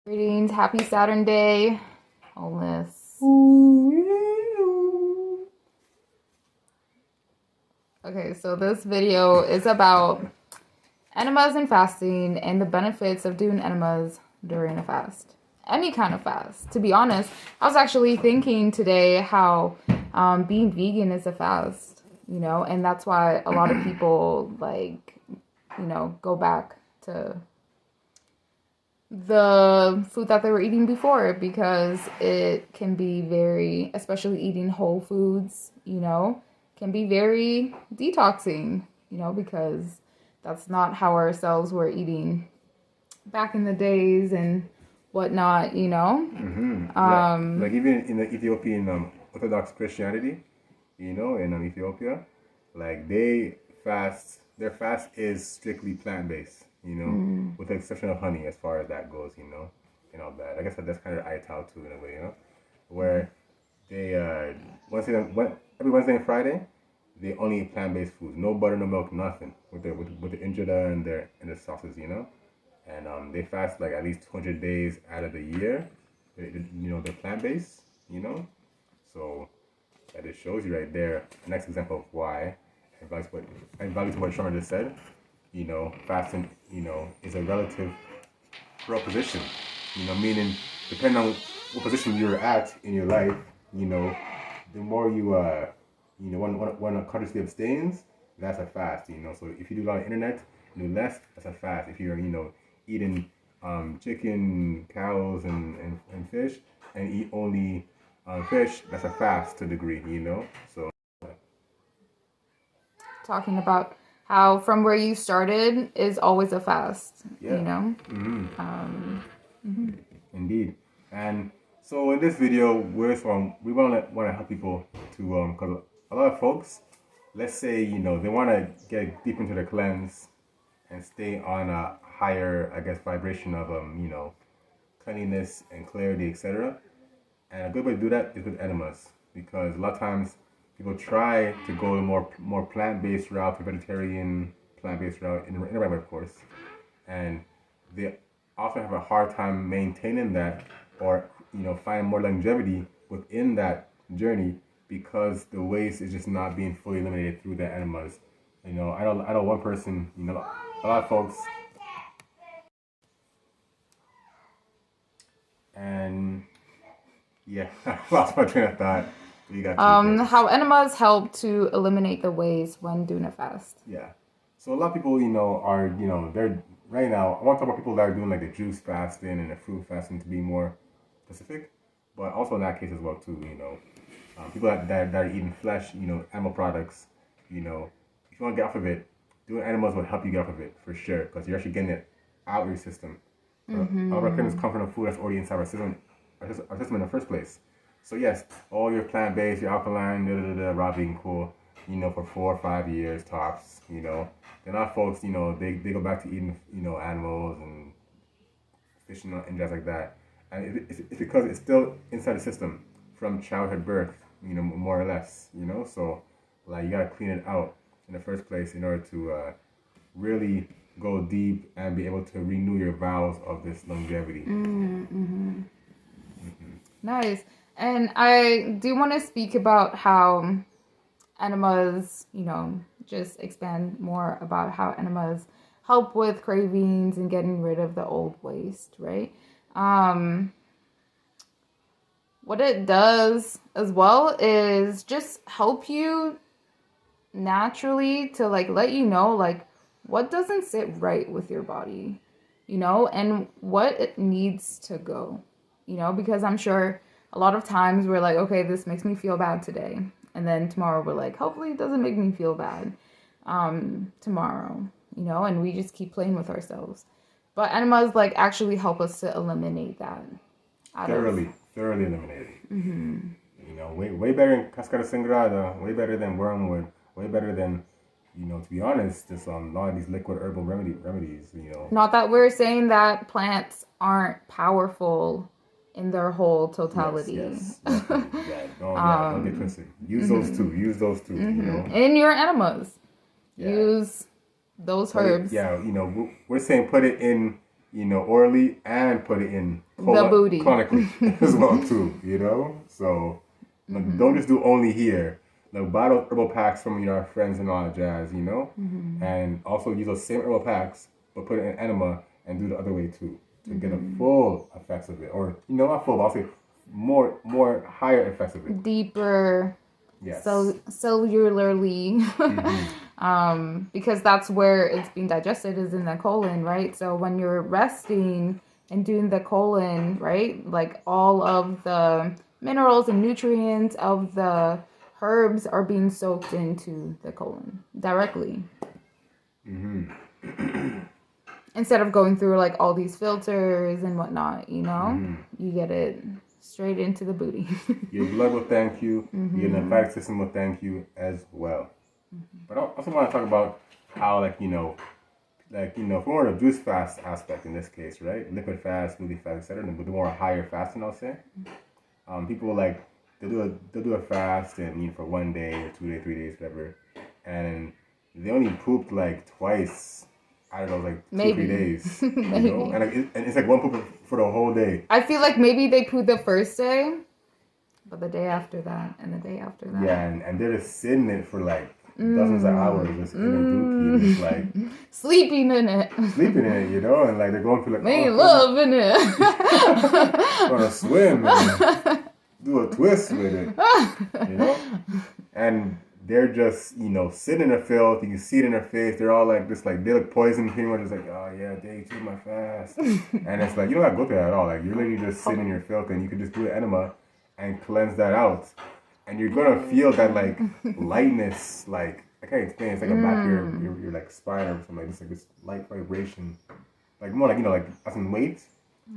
Greetings, happy Saturn Day, wholeness. Okay, so this video is about enemas and fasting and the benefits of doing enemas during a fast. Any kind of fast. To be honest, I was actually thinking today how being vegan is a fast, and that's why a lot of people go back to the food that they were eating before, because it can be very, especially eating whole foods, can be very detoxing, because that's not how our cells were eating back in the days and whatnot, Like even in the Ethiopian Orthodox Christianity, in Ethiopia, like their fast is strictly plant-based, with the exception of honey as far as that goes, and all that. I guess that's kind of Ital too in a way, where they every Wednesday and Friday they only eat plant-based foods, no butter, no milk, nothing, with the injera and their sauces, and they fast like at least 200 days out of the year. They're plant-based, so that just shows you right there. Next example of why, and value to what Sharma just said, fasting, is a relative proposition, meaning depending on what position you're at in your life, the more you, when consciously abstains, that's a fast, So if you do a lot of internet, do less, that's a fast. If you're, eating chicken, cows, and fish, and eat only fish, that's a fast to a degree, So talking about how from where you started is always a fast, yeah. Indeed. And so in this video, we want to help people to because a lot of folks, let's say they want to get deep into the cleanse and stay on a higher, I guess, vibration of cleanliness and clarity, etc. And a good way to do that is with enemas, because a lot of times people try to go the more plant-based route, the vegetarian plant-based route, in the right way, of course, and they often have a hard time maintaining that, or find more longevity within that journey, because the waste is just not being fully eliminated through the enemas. I know one person, a lot of folks, and yeah, I lost my train of thought. You got how enemas help to eliminate the waste when doing a fast. Yeah. So a lot of people, are, they're right now. I want to talk about people that are doing like the juice fasting and the fruit fasting, to be more specific, but also in that case as well too. People that are eating flesh, animal products. If you want to get off of it, doing animals will help you get off of it for sure, because you're actually getting it out of your system. All of our cravings come from the food that's already inside our system in the first place. So yes, all your plant-based, your alkaline, raw vegan, cool, for 4 or 5 years tops, Then our folks, they go back to eating, animals and fish and jazz like that. And it's because it's still inside the system from childhood birth, more or less, So, like, you gotta clean it out in the first place in order to really go deep and be able to renew your vows of this longevity. Nice. And I do want to speak about how enemas, just expand more about how enemas help with cravings and getting rid of the old waste, right? What it does as well is just help you naturally to let you know what doesn't sit right with your body, and what it needs to go, because I'm sure a lot of times we're like, okay, this makes me feel bad today. And then tomorrow we're like, hopefully it doesn't make me feel bad tomorrow, and we just keep playing with ourselves. But enemas actually help us to eliminate that. Thoroughly eliminate it. Way better than cascara sangrada, way better than wormwood, way better than, to be honest, just a lot of these liquid herbal remedies, Not that we're saying that plants aren't powerful in their whole totality. Yes. Don't get twisted. Use those too. In your enemas. Yeah. Use those herbs. We're saying put it in orally and put it in the booty chronically as well too, So don't just do only here. Buy those herbal packs from our friends and all that jazz, and also use those same herbal packs, but put it in enema and do the other way too to get a full effects of it, or not full, but I'll say more higher effects of it, deeper. Yes. So cellularly, because that's where it's being digested, is in the colon, right? So when you're resting and doing the colon, right, like all of the minerals and nutrients of the herbs are being soaked into the colon directly. Instead of going through like all these filters and whatnot, you get it straight into the booty. Your blood will thank you. Your lymphatic system will thank you as well. But I also want to talk about how, if we want to juice fast aspect in this case, right? Liquid fast, smoothie fast, etc. But the more higher fasting, I'll say. People they'll do a fast and for 1 day or 2 days, 3 days, whatever, and they only pooped twice out of those 2-3 days. And it's one poop for the whole day. I feel like maybe they pooped the first day, but the day after that and the day after that. Yeah, and they're just sitting in it for dozens of hours just in their dookie, and just sleeping in it, and they're going through making love in it, gonna swim and do a twist with it, and they're just sitting in their filth. You can see it in their face. They're all they look poisoned, pretty much. Just oh yeah, day 2 of my fast, and it's you don't have to go through that at all. You're literally just sitting in your filth, and you can just do an enema and cleanse that out. And you're gonna feel that lightness, I can't explain. It's a back of your spine or something. It's this light vibration, more as in weight.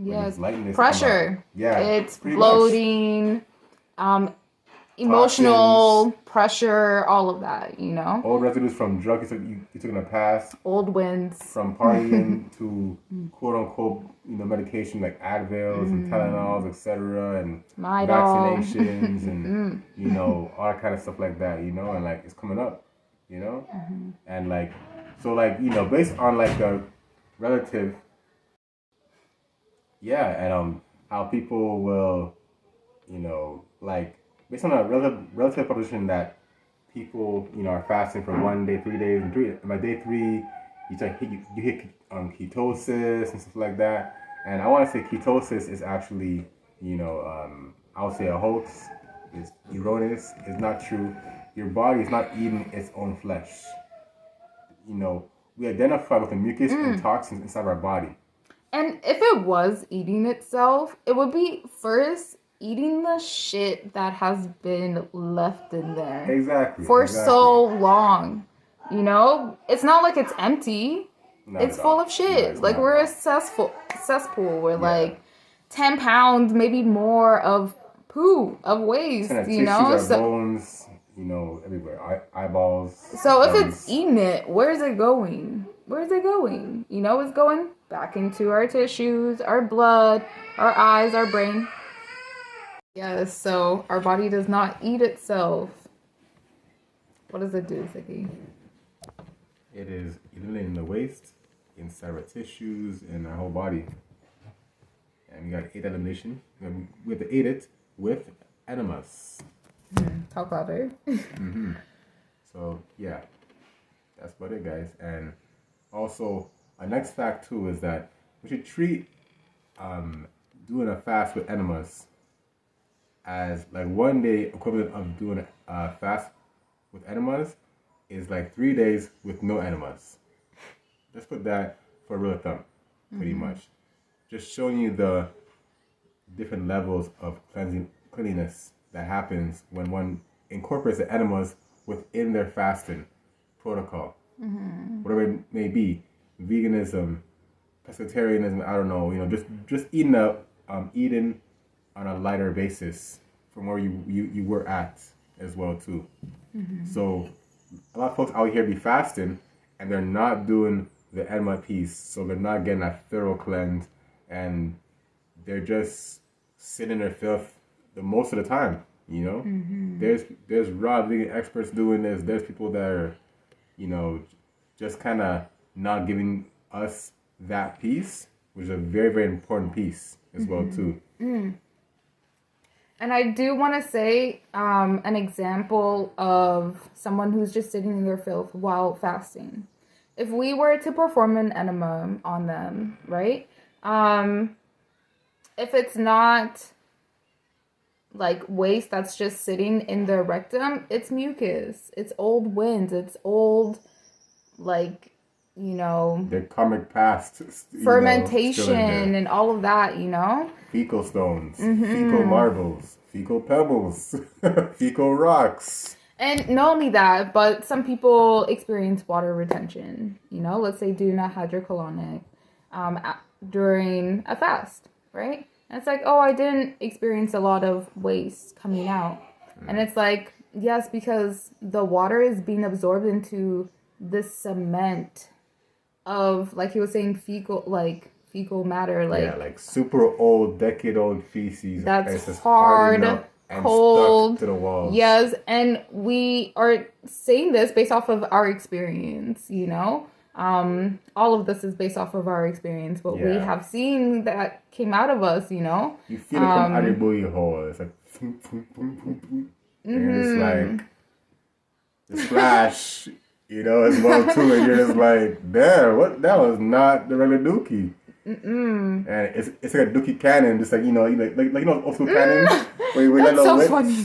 Yes, lightness, pressure. Yeah, it's bloating, emotional pressure, all of that. Old residues from drugs you took in the past. Old winds from partying to quote unquote medication like Advils and Tylenols, etc. and vaccinations and all that kind of stuff like that. And it's coming up. And so based on the relative. Yeah, and how people will, based on a relative proposition that people, are fasting for 1 day, 3 days, and by day 3, you hit ketosis and stuff like that. And I want to say ketosis is actually, I would say a hoax. It's erroneous. It's not true. Your body is not eating its own flesh. We identify with the mucus and toxins inside our body. And if it was eating itself, it would be first eating the shit that has been left in there. Exactly. For so long. It's not like it's empty. It's full of shit. We're a cesspool. We're 10 pounds, maybe more of poo, of waste, Tissues, bones, everywhere. Eyeballs. So if it's eating it, where's it going? It's going back into our tissues, our blood, our eyes, our brain. Yes, so our body does not eat itself. What does it do, Ziggy? It is eliminating the waste inside our tissues and our whole body. And we got to aid elimination. We have to aid it with enemas. Talk louder. So, yeah. That's about it, guys. And also, our next fact, too, is that we should treat doing a fast with enemas as 1 day equivalent of doing a fast with enemas is 3 days with no enemas. Let's put that for a rule of thumb, pretty much. Just showing you the different levels of cleanliness that happens when one incorporates the enemas within their fasting protocol. Whatever it may be, veganism, pescatarianism, I don't know, just eating on a lighter basis from where you were at as well too. So a lot of folks out here be fasting and they're not doing the enema piece, so they're not getting a thorough cleanse, and they're just sitting in their filth the most of the time. There's raw vegan experts doing this. There's people that are just kind of not giving us that piece, which is a very, very important piece as well too. And I do want to say an example of someone who's just sitting in their filth while fasting. If we were to perform an enema on them, right? If it's not like waste that's just sitting in their rectum, it's mucus, it's old wind, it's old, like, you know, their karmic past, fermentation and all of that, you know? Fecal stones, fecal marbles, fecal pebbles, fecal rocks. And not only that, but some people experience water retention, you know? Let's say do not hydrocolonic during a fast, right? And it's like, oh, I didn't experience a lot of waste coming out. And it's like, yes, because the water is being absorbed into this cement of, like he was saying, fecal matter, like super old, decade-old feces. That's hard, cold, stuck to the walls. Yes, and we are saying this based off of our experience, you know. All of this is based off of our experience, what we have seen that came out of us, you know. You feel it come out of your hole. It's like, and it's like the splash, you know, as well too. And you're just like, damn, what? That was not the regular dookie. And it's like a dookie cannon, just like, you know, old school cannons. That's so funny.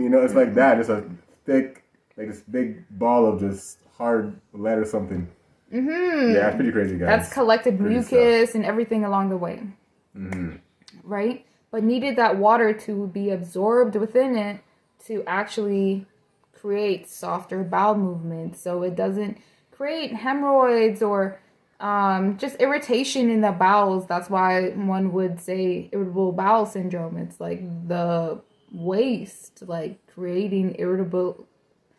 You know, it's like that. It's a thick, like this big ball of just hard lead or something. Yeah, it's pretty crazy, guys. That's collected mucus and everything along the way. Right? But needed that water to be absorbed within it to actually create softer bowel movements, so it doesn't create hemorrhoids or just irritation in the bowels. That's why one would say irritable bowel syndrome. It's like the waste, like creating irritable.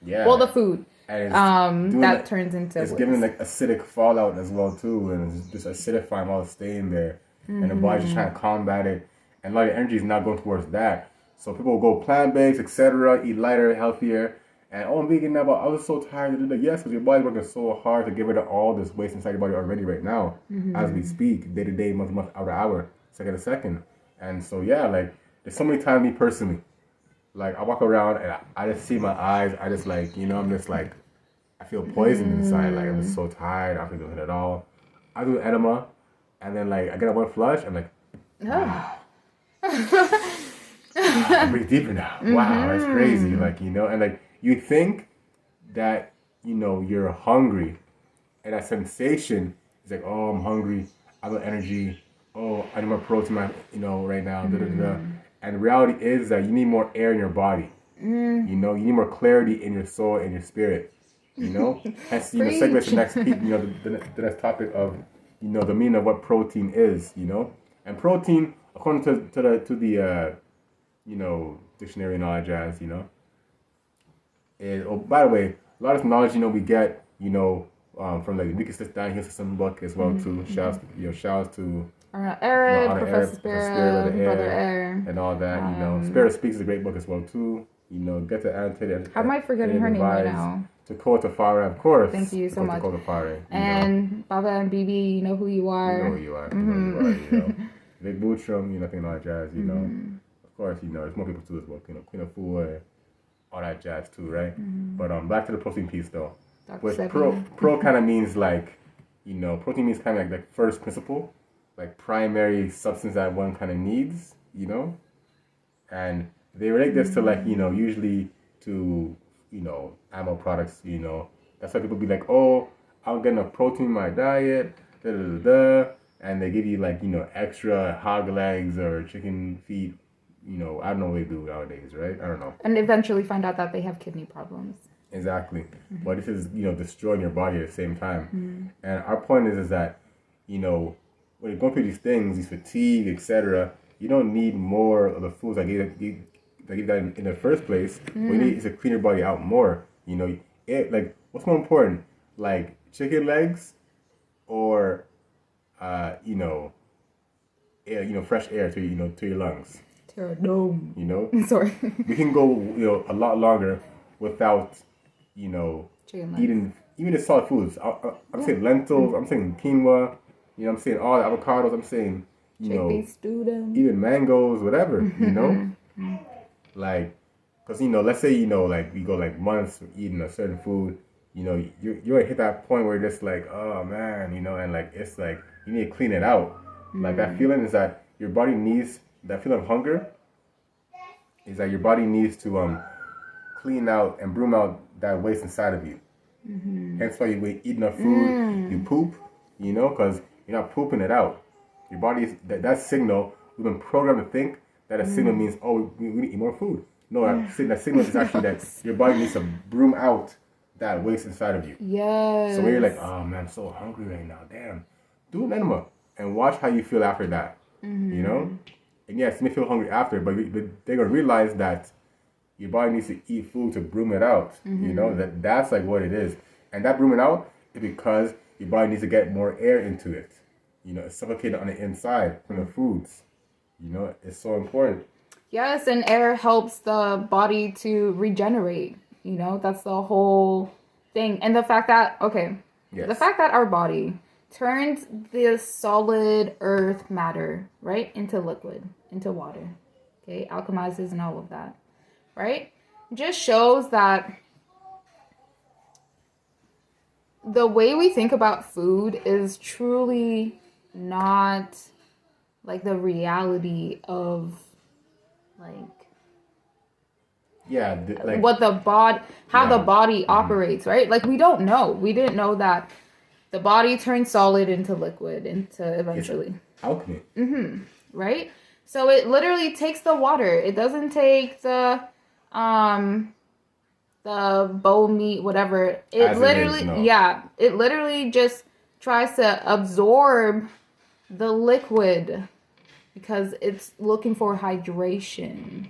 Yeah. Well, the food. That turns into. It's giving like acidic fallout as well too, and it's just acidifying all the staying there, and the body's just trying to combat it, and a lot of energy is not going towards that. So people will go plant-based, etc., eat lighter, healthier. And I'm vegan now, but I was so tired to do that. Yes, because your body's working so hard to get rid of all this waste inside your body already right now, as we speak, day to day, month to month, hour to hour, second to second. And so, yeah, like, there's so many times, me personally, like, I walk around and I just see my eyes, I just, like, you know, I'm just, like, I feel poison inside. Like, I'm just so tired, I don't feel good at all. I do enema, and then, like, I get up one flush, I'm like, wow. I breathe deeper now. Wow, that's crazy. Like, you know, and, like, you think that, you know, you're hungry, and that sensation is like, oh, I'm hungry, I have energy, oh, I need more protein, you know, right now, And the reality is that you need more air in your body. You know, you need more clarity in your soul and your spirit. You know, hence, you know, segue to the next, you know, the next topic of, you know, the meaning of what protein is. You know, and protein, according to the you know, dictionary and all that jazz, you know. And, oh, by the way, a lot of knowledge, you know, we get, you know, from like the Weakest Down System book as well too. Shouts to Eric, Professor Spirit, Brother Air, and all that. You know, Spirit Speaks is a great book as well too. You know, get to annotate. How am I forgetting her name right now? Dakota Tafari, of course. Thank you so much. Dakota Tafari, and Baba and Bibi, you know who you are. You know who you are. You know who you are. You know, Big Bootstrom, you know, thing all that jazz. You know, of course, you know, there's more people too as well. You know, Queen of Fool. All that jazz too, right? But back to the protein piece though. Which pro kind of means like, you know, protein means kind of like first principle, like primary substance that one kind of needs, you know, and they relate this to like, you know, usually to, you know, animal products, you know. That's why people be like, oh, I'm getting enough protein in my diet, and they give you like, you know, extra hog legs or chicken feet. You know, I don't know what they do nowadays, right? I don't know. And eventually find out that they have kidney problems. Exactly. But this is, you know, destroying your body at the same time. And our point is that, you know, when you're going through these things, these fatigue, etc., you don't need more of the foods that give that in the first place. What you need is to clean your body out more. You know, like, what's more important? Like, chicken legs or, you know, air, you know, fresh air to, you know, to your lungs. You know, sorry. We can go, you know, a lot longer without, you know, eating even the solid foods. I'm saying lentils. I'm saying quinoa. You know what I'm saying? All the avocados, I'm saying, chickpea stew, even mangoes, whatever, you know? Like, because, let's say, like, we go, like, months eating a certain food, you're going to hit that point where you're just like, oh, man, and, like, it's like, you need to clean it out. Like, that feeling is that your body needs, that feeling of hunger is that your body needs to clean out and broom out that waste inside of you. Hence why you eat enough food, you poop, because you're not pooping it out. Your body, that signal, we've been programmed to think that a signal means, oh, we need to eat more food. No, that signal is actually that your body needs to broom out that waste inside of you. Yes. So when you're like, oh man, I'm so hungry right now, damn, do an enema and watch how you feel after that. And yes, you may feel hungry after, but they're going to realize that your body needs to eat food to broom it out. That's like what it is. And that brooming out is because your body needs to get more air into it. It's suffocated on the inside from the foods. It's so important. Yes, and air helps the body to regenerate. That's the whole thing. And the fact that, the fact that our body turns the solid earth matter, right, into liquid, into water, okay, alchemizes and all of that, right, just shows that the way we think about food is truly not like the reality of what the body, how the body operates, right? Like we didn't know that the body turns solid into liquid, into eventually alchemy. Right? So it literally takes the water. It doesn't take the bone meat, whatever. It literally just tries to absorb the liquid because it's looking for hydration,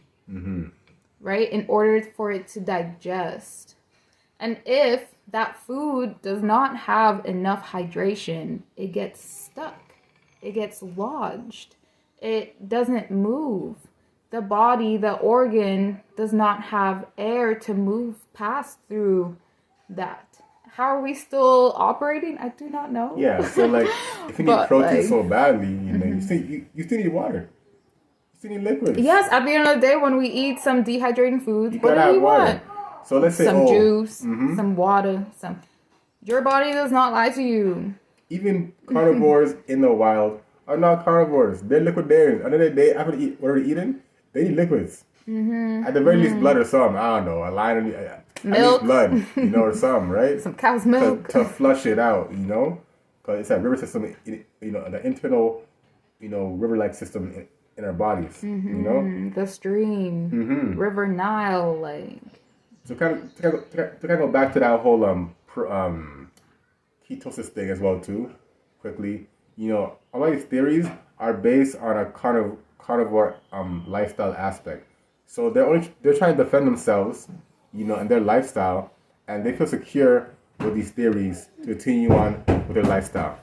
right? In order for it to digest. And if that food does not have enough hydration, it gets stuck. It gets lodged. It doesn't move. The body, the organ, does not have air to move past through that. How are we still operating? I do not know. Yeah, so like, if you need protein so badly, you still need water. You still need liquids. Yes, at the end of the day, when we eat some dehydrating foods, what do we want? So let's say some juice, some water, Your body does not lie to you. Even carnivores in the wild are not carnivores. They're liquidarians. At the end of the day, after they eat whatever they're eating, they need liquids. At the very least, blood or some. I don't know. A lion, milk, blood, or some, right? Some cow's milk to flush it out, because it's that river system, the internal, river-like system in our bodies, the stream, River Nile, like. So kind of go back to that whole ketosis thing as well too, quickly. A lot of these theories are based on a carnivore lifestyle aspect. So they're trying to defend themselves, and their lifestyle, and they feel secure with these theories to continue on with their lifestyle.